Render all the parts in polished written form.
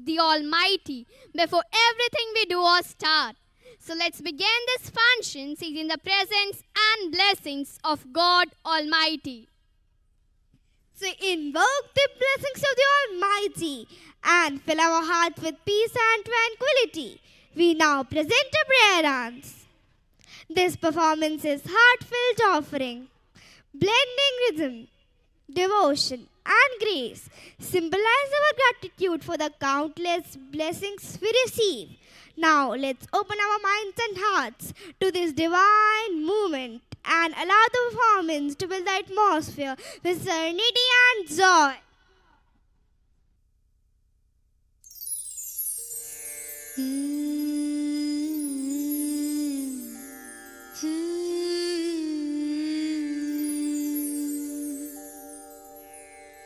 the Almighty before everything we do or start. So let's begin this function seeking the presence and blessings of God Almighty. So invoke the blessings of the Almighty and fill our hearts with peace and tranquility. We now present a prayer dance. This performance is heartfelt offering, blending rhythm, devotion and grace, symbolize our gratitude for the countless blessings we receive. Now let's open our minds and hearts to this divine movement and allow the performance to fill the atmosphere with serenity and joy.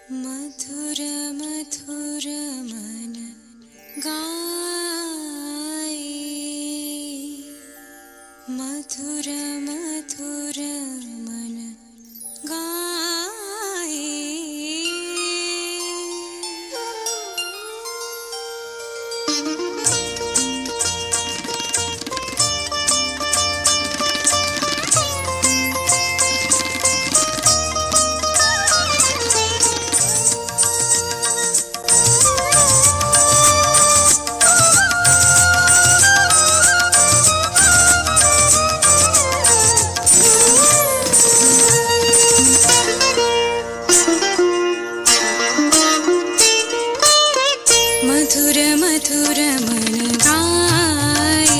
मधुर मधुर मन गाए मधुर मधुर मन गाए मधुर मधुर मन गाए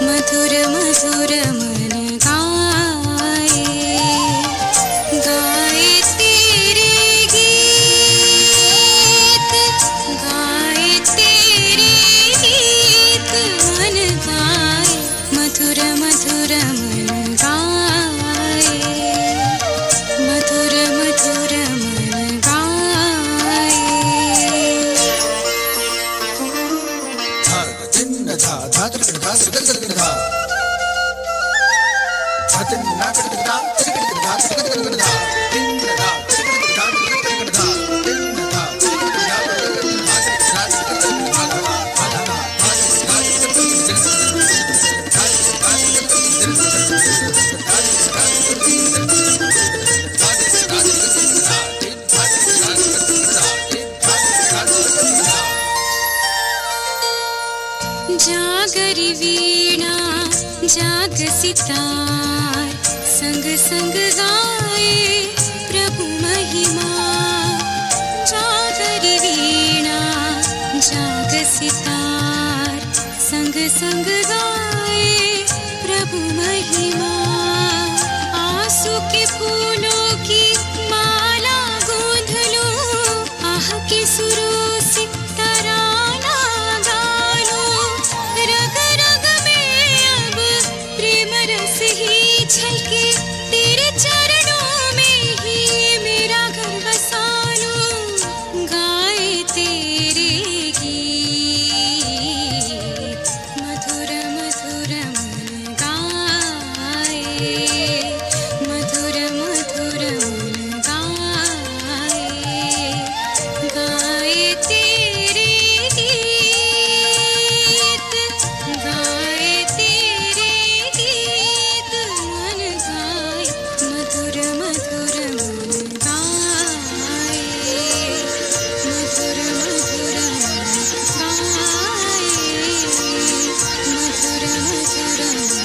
मधुर मधुर मन गाए गाए तेरे गीत गाए तेरे गीत मन गाए मधुर मधुर मन गाए मधुर मधुर मन गाए जागरी वीणा जाग सितार संग संग गाए प्रभु महिमा जागरी वीणा जाग सितार संग संग गाए प्रभु महिमा आंसू के फूलों की माला गूंथ लो आह के सुरों से तराना गा लो रग रग में अब प्रेम रस ही छलके तेरे चरणों में ही मेरा घर बसा लो गाए तेरे गीत मधुर मधुर मन गाए मधुर मधुर मन गाए गाए तेरे गीत गाए तेरे गीत मन गाए मधुर मधुर मन गाए मधुर मधुर मन गाए मधुर मधुर मन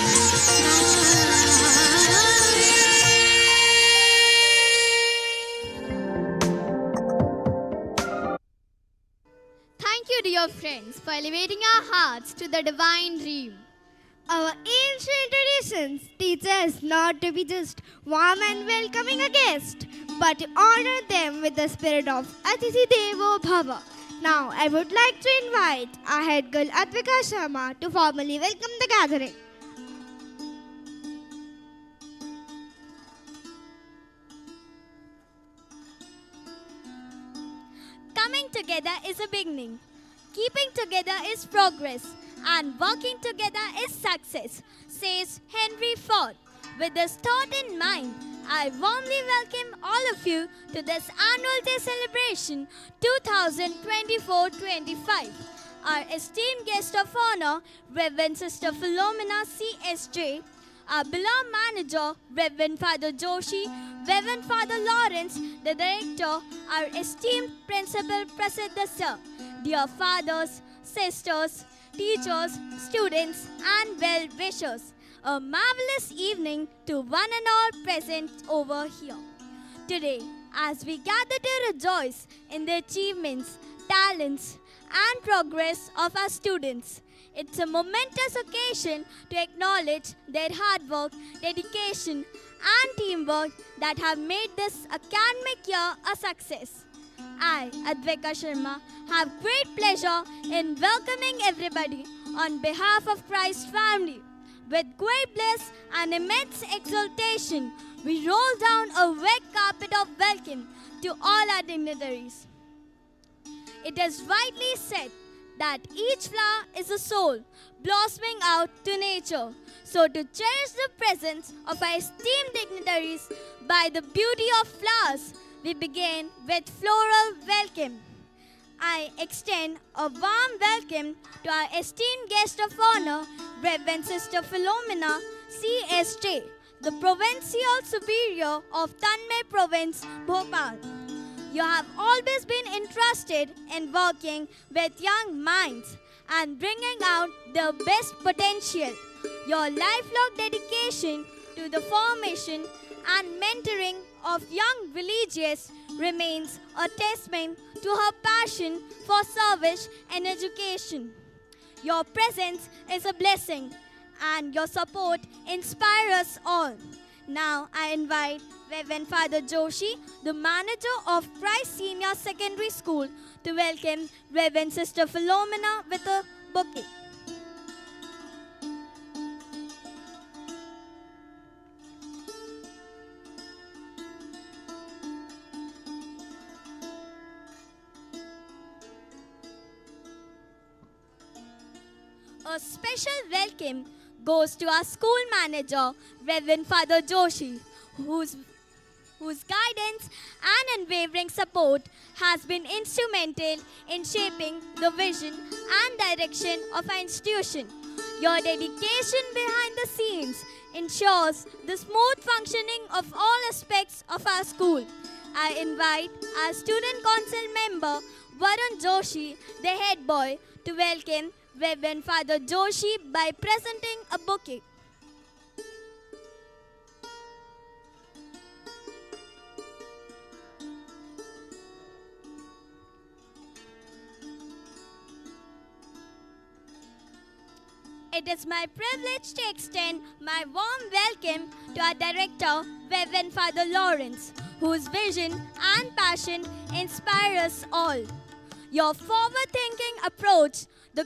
Thank you, dear friends, for elevating our hearts to the divine dream. Our ancient traditions teach us not to be just warm and welcoming a guest, but to honor them with the spirit of Atithi Devo Bhava. Now, I would like to invite our head girl Advika Sharma to formally welcome the gathering. Coming together is a beginning. Keeping together is progress. And working together is success, says Henry Ford. With this thought in mind, I warmly welcome all of you to this Annual Day Celebration 2024-25. Our esteemed guest of honor, Reverend Sister Philomena CSJ, our beloved manager, Reverend Father Joshi, Reverend Father Lawrence, the director, our esteemed principal, Prasiddha Sir, dear fathers, sisters, teachers, students, and well-wishers. A marvelous evening to one and all present over here. Today, as we gather to rejoice in the achievements, talents, and progress of our students, it's a momentous occasion to acknowledge their hard work, dedication, and teamwork that have made this academic year a success. I, Advika Sharma, have great pleasure in welcoming everybody on behalf of Christ's family. With great bliss and immense exultation, we roll down a red carpet of welcome to all our dignitaries. It is rightly said that each flower is a soul blossoming out to nature. So to cherish the presence of our esteemed dignitaries by the beauty of flowers, we begin with floral welcome. I extend a warm welcome to our esteemed guest of honor, Reverend Sister Philomena CSJ, the Provincial Superior of Tanmay Province, Bhopal. You have always been entrusted in working with young minds and bringing out their best potential. Your lifelong dedication to the formation and mentoring of young religious remains a testament to her passion for service and education. Your presence is a blessing and your support inspires us all. Now I invite Reverend Father Joshi, the manager of Christ Senior Secondary School, to welcome Reverend Sister Philomena with a bouquet. A special welcome goes to our school manager, Reverend Father Joshi, whose guidance and unwavering support has been instrumental in shaping the vision and direction of our institution. Your dedication behind the scenes ensures the smooth functioning of all aspects of our school. I invite our student council member, Varun Joshi, the head boy, to welcome Reverend Father Joshi by presenting a bouquet. It is my privilege to extend my warm welcome to our director, Reverend Father Lawrence, whose vision and passion inspire us all. Your forward-thinking approach, the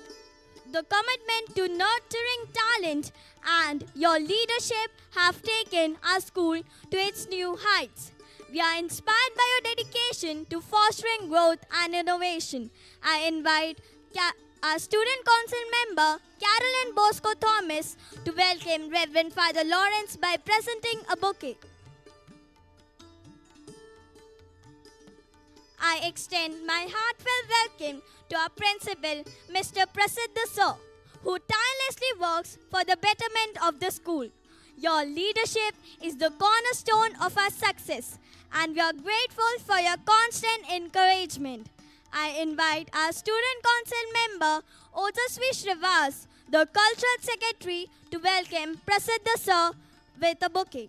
commitment to nurturing talent, and your leadership have taken our school to its new heights. We are inspired by your dedication to fostering growth and innovation. I invite our student council member, Carolyn Bosco Thomas, to welcome Reverend Father Lawrence by presenting a bouquet. I extend my heartfelt welcome to our principal, Mr. Prasiddha Sir, who tirelessly works for the betterment of the school. Your leadership is the cornerstone of our success, and we are grateful for your constant encouragement. I invite our student council member, Ojasvi Shrivas, the cultural secretary, to welcome Prasiddha Sir with a bouquet.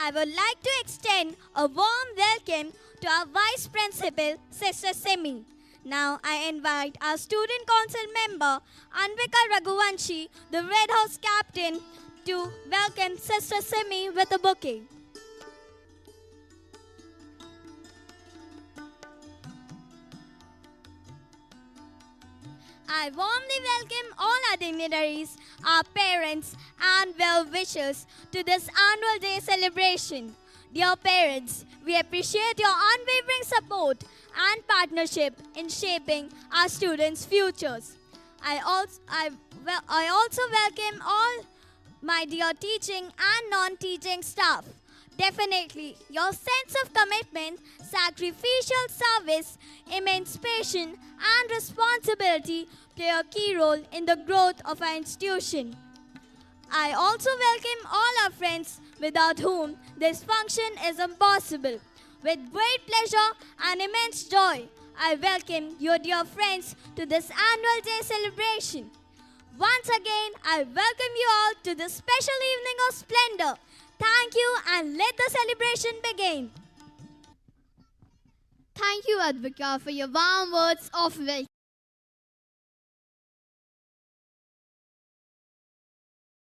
I would like to extend a warm welcome to our Vice Principal, Sister Simi. Now I invite our student council member, Anvika Raghuvanshi, the Red House captain, to welcome Sister Simi with a bouquet. I warmly welcome all our dignitaries, our parents, and well-wishers to this Annual Day celebration. Dear parents, we appreciate your unwavering support and partnership in shaping our students' futures. I also welcome all my dear teaching and non-teaching staff. Definitely, your sense of commitment, sacrificial service, immense passion, and responsibility play a key role in the growth of our institution. I also welcome all our friends without whom this function is impossible. With great pleasure and immense joy, I welcome your dear friends to this annual day celebration. Once again, I welcome you all to this special evening of splendor. Thank you, and let the celebration begin. Thank you, Advika, for your warm words of welcome.